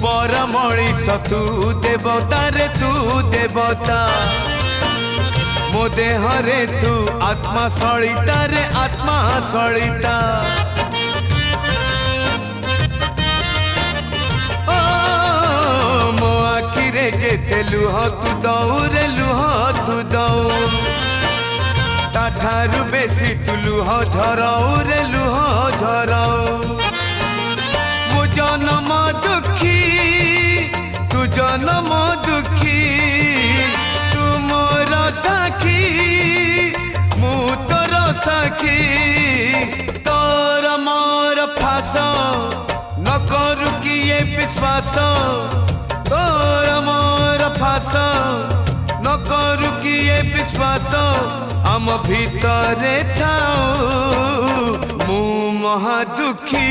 पर मणिष तू देवता रे तू देवता मो देह रे तू आत्मा सलिता रे आत्मा सलिता ओ मो आखि रे जेते लुह तू दऊ रे लुह तू दऊ ताठारु बेसी तू लुह झराऊ रे लुह झराऊ मो जन्म दुखी तू जन्म दुखी तू मोर साखी मु तोर साखी तोर मोर फास न करू किए विश्वास तोर मोर फास न करू किए विश्वास आम भितरे थाऊ मु महा दुखी।